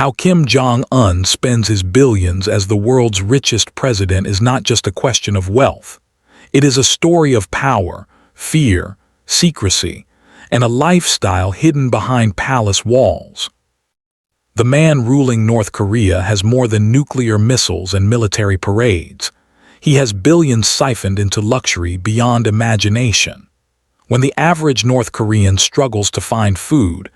How Kim Jong-un spends his billions as the world's richest president is not just a question of wealth. It is a story of power, fear, secrecy, and a lifestyle hidden behind palace walls. The man ruling North Korea has more than nuclear missiles and military parades. He has billions siphoned into luxury beyond imagination. When the average North Korean struggles to find food,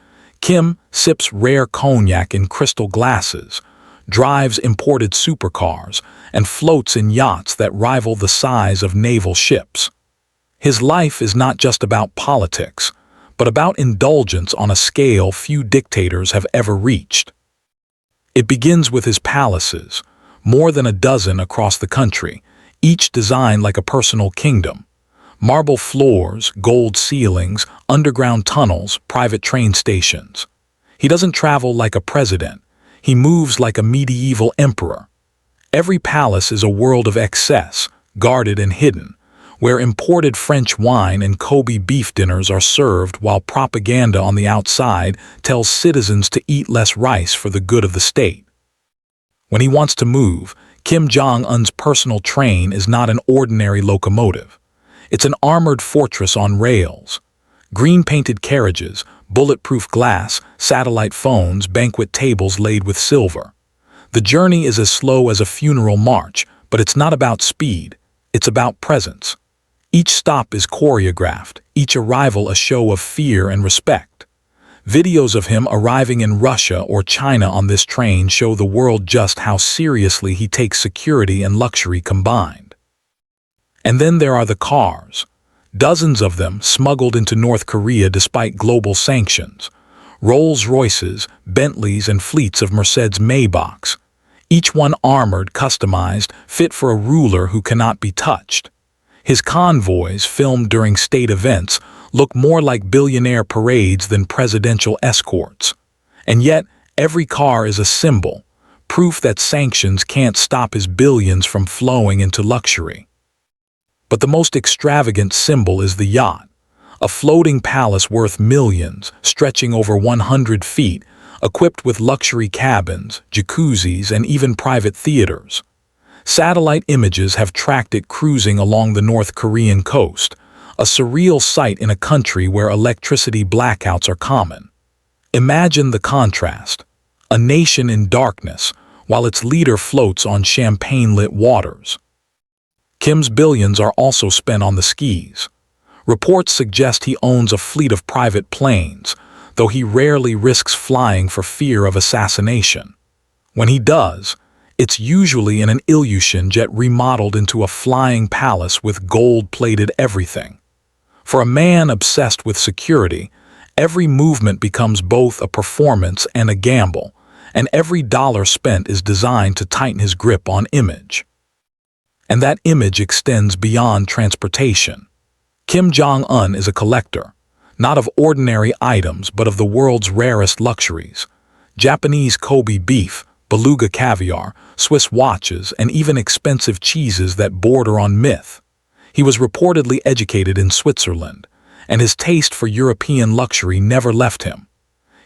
Kim sips rare cognac in crystal glasses, drives imported supercars, and floats in yachts that rival the size of naval ships. His life is not just about politics, but about indulgence on a scale few dictators have ever reached. It begins with his palaces, more than a dozen across the country, each designed like a personal kingdom. Marble floors, gold ceilings, underground tunnels, private train stations. He doesn't travel like a president. He moves like a medieval emperor. Every palace is a world of excess, guarded and hidden, where imported French wine and Kobe beef dinners are served while propaganda on the outside tells citizens to eat less rice for the good of the state. When he wants to move, Kim Jong-un's personal train is not an ordinary locomotive. It's an armored fortress on rails. Green-painted carriages, bulletproof glass, satellite phones, banquet tables laid with silver. The journey is as slow as a funeral march, but it's not about speed. It's about presence. Each stop is choreographed, each arrival a show of fear and respect. Videos of him arriving in Russia or China on this train show the world just how seriously he takes security and luxury combined. And then there are the cars. Dozens of them smuggled into North Korea despite global sanctions. Rolls-Royces, Bentleys, and fleets of Mercedes-Maybachs. Each one armored, customized, fit for a ruler who cannot be touched. His convoys, filmed during state events, look more like billionaire parades than presidential escorts. And yet, every car is a symbol, proof that sanctions can't stop his billions from flowing into luxury. But the most extravagant symbol is the yacht, a floating palace worth millions, stretching over 100 feet, equipped with luxury cabins, jacuzzis, and even private theaters. Satellite images have tracked it cruising along the North Korean coast, a surreal sight in a country where electricity blackouts are common. Imagine the contrast. A nation in darkness, while its leader floats on champagne-lit waters. Kim's billions are also spent on the skis. Reports suggest he owns a fleet of private planes, though he rarely risks flying for fear of assassination. When he does, it's usually in an Ilyushin jet remodeled into a flying palace with gold-plated everything. For a man obsessed with security, every movement becomes both a performance and a gamble, and every dollar spent is designed to tighten his grip on image. And that image extends beyond transportation. Kim Jong-un is a collector, not of ordinary items but of the world's rarest luxuries. Japanese Kobe beef, beluga caviar, Swiss watches, and even expensive cheeses that border on myth. He was reportedly educated in Switzerland, and his taste for European luxury never left him.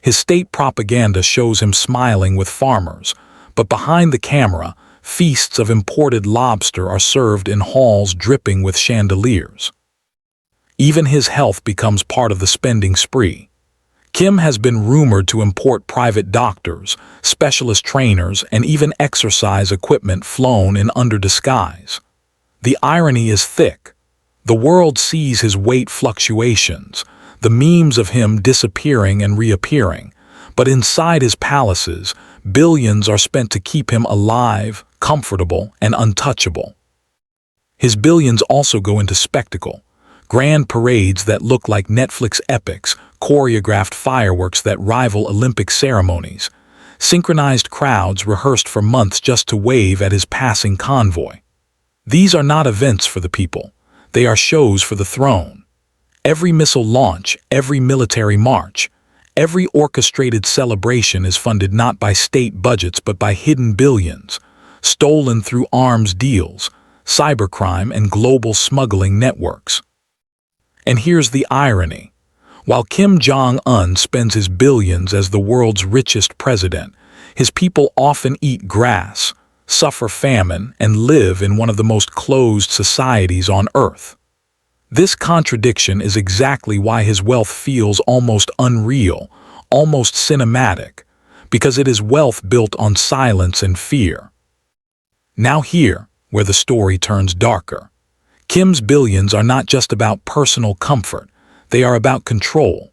His state propaganda shows him smiling with farmers, but behind the camera, feasts of imported lobster are served in halls dripping with chandeliers. Even his health becomes part of the spending spree. Kim has been rumored to import private doctors, specialist trainers, and even exercise equipment flown in under disguise. The irony is thick. The world sees his weight fluctuations, the memes of him disappearing and reappearing, but inside his palaces, billions are spent to keep him alive, comfortable, and untouchable. His billions also go into spectacle, grand parades that look like Netflix epics, choreographed fireworks that rival Olympic ceremonies, synchronized crowds rehearsed for months just to wave at his passing convoy. These are not events for the people, they are shows for the throne. Every missile launch, every military march, every orchestrated celebration is funded not by state budgets but by hidden billions, stolen through arms deals, cybercrime, and global smuggling networks. And here's the irony. While Kim Jong-un spends his billions as the world's richest president, his people often eat grass, suffer famine, and live in one of the most closed societies on Earth. This contradiction is exactly why his wealth feels almost unreal, almost cinematic, because it is wealth built on silence and fear. Now here, where the story turns darker. Kim's billions are not just about personal comfort, they are about control.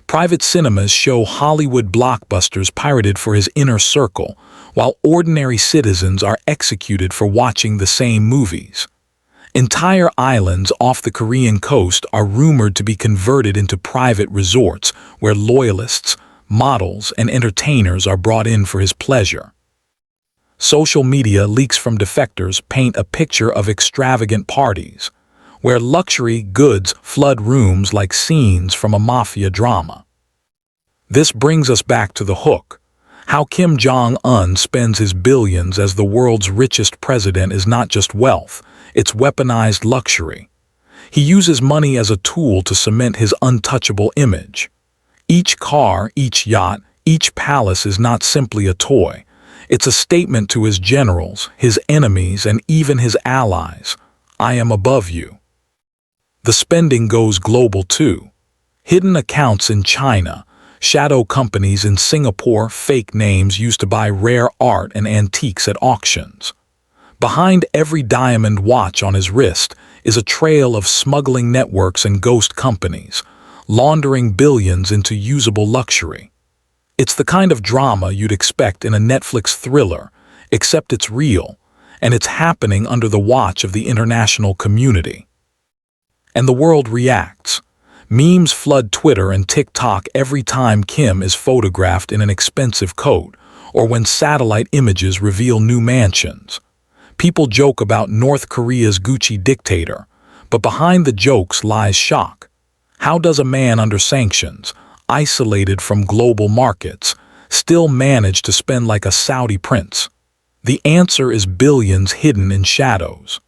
Private cinemas show Hollywood blockbusters pirated for his inner circle, while ordinary citizens are executed for watching the same movies. Entire islands off the Korean coast are rumored to be converted into private resorts where loyalists, models, and entertainers are brought in for his pleasure. Social media leaks from defectors paint a picture of extravagant parties, where luxury goods flood rooms like scenes from a mafia drama. This brings us back to the hook. How Kim Jong-un spends his billions as the world's richest president is not just wealth, it's weaponized luxury. He uses money as a tool to cement his untouchable image. Each car, each yacht, each palace is not simply a toy. It's a statement to his generals, his enemies, and even his allies. I am above you. The spending goes global too. Hidden accounts in China, shadow companies in Singapore, fake names used to buy rare art and antiques at auctions. Behind every diamond watch on his wrist is a trail of smuggling networks and ghost companies, laundering billions into usable luxury. It's the kind of drama you'd expect in a Netflix thriller, except it's real, and it's happening under the watch of the international community. And the world reacts. Memes flood Twitter and TikTok every time Kim is photographed in an expensive coat, or when satellite images reveal new mansions. People joke about North Korea's Gucci dictator, but behind the jokes lies shock. How does a man under sanctions, isolated from global markets, still manage to spend like a Saudi prince? The answer is billions hidden in shadows.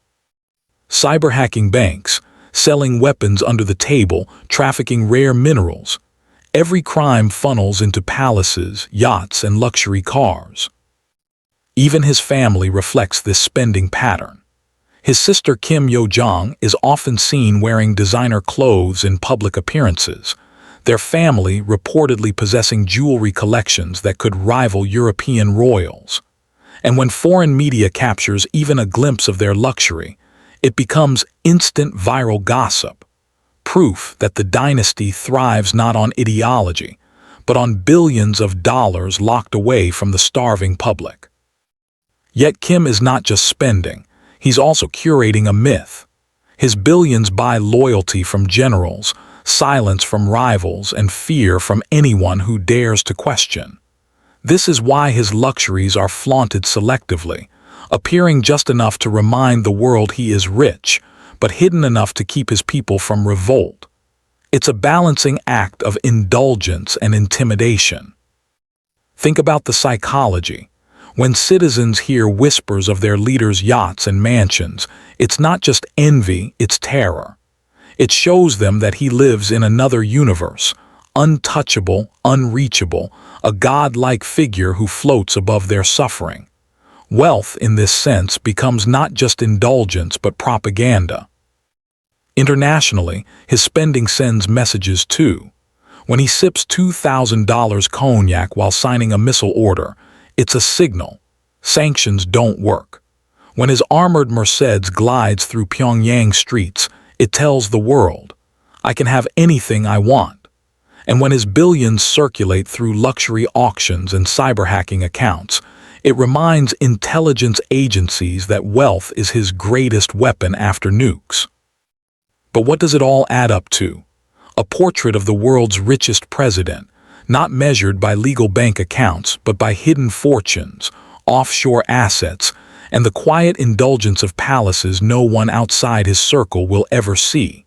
Cyber-hacking banks, selling weapons under the table, trafficking rare minerals. Every crime funnels into palaces, yachts, and luxury cars. Even his family reflects this spending pattern. His sister Kim Yo-jong is often seen wearing designer clothes in public appearances, their family reportedly possessing jewelry collections that could rival European royals. And when foreign media captures even a glimpse of their luxury, it becomes instant viral gossip, proof that the dynasty thrives not on ideology, but on billions of dollars locked away from the starving public. Yet Kim is not just spending, he's also curating a myth. His billions buy loyalty from generals, silence from rivals, and fear from anyone who dares to question. This is why his luxuries are flaunted selectively, appearing just enough to remind the world he is rich, but hidden enough to keep his people from revolt. It's a balancing act of indulgence and intimidation. Think about the psychology. When citizens hear whispers of their leaders' yachts and mansions, it's not just envy, it's terror. It shows them that he lives in another universe, untouchable, unreachable, a godlike figure who floats above their suffering. Wealth, in this sense, becomes not just indulgence but propaganda. Internationally, his spending sends messages too. When he sips $2,000 cognac while signing a missile order, it's a signal. Sanctions don't work. When his armored Mercedes glides through Pyongyang streets, it tells the world, I can have anything I want. And when his billions circulate through luxury auctions and cyber-hacking accounts, it reminds intelligence agencies that wealth is his greatest weapon after nukes. But what does it all add up to? A portrait of the world's richest president, not measured by legal bank accounts, but by hidden fortunes, offshore assets, and the quiet indulgence of palaces no one outside his circle will ever see.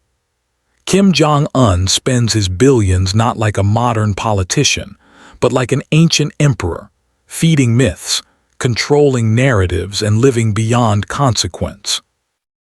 Kim Jong-un spends his billions not like a modern politician, but like an ancient emperor, feeding myths, controlling narratives, and living beyond consequence.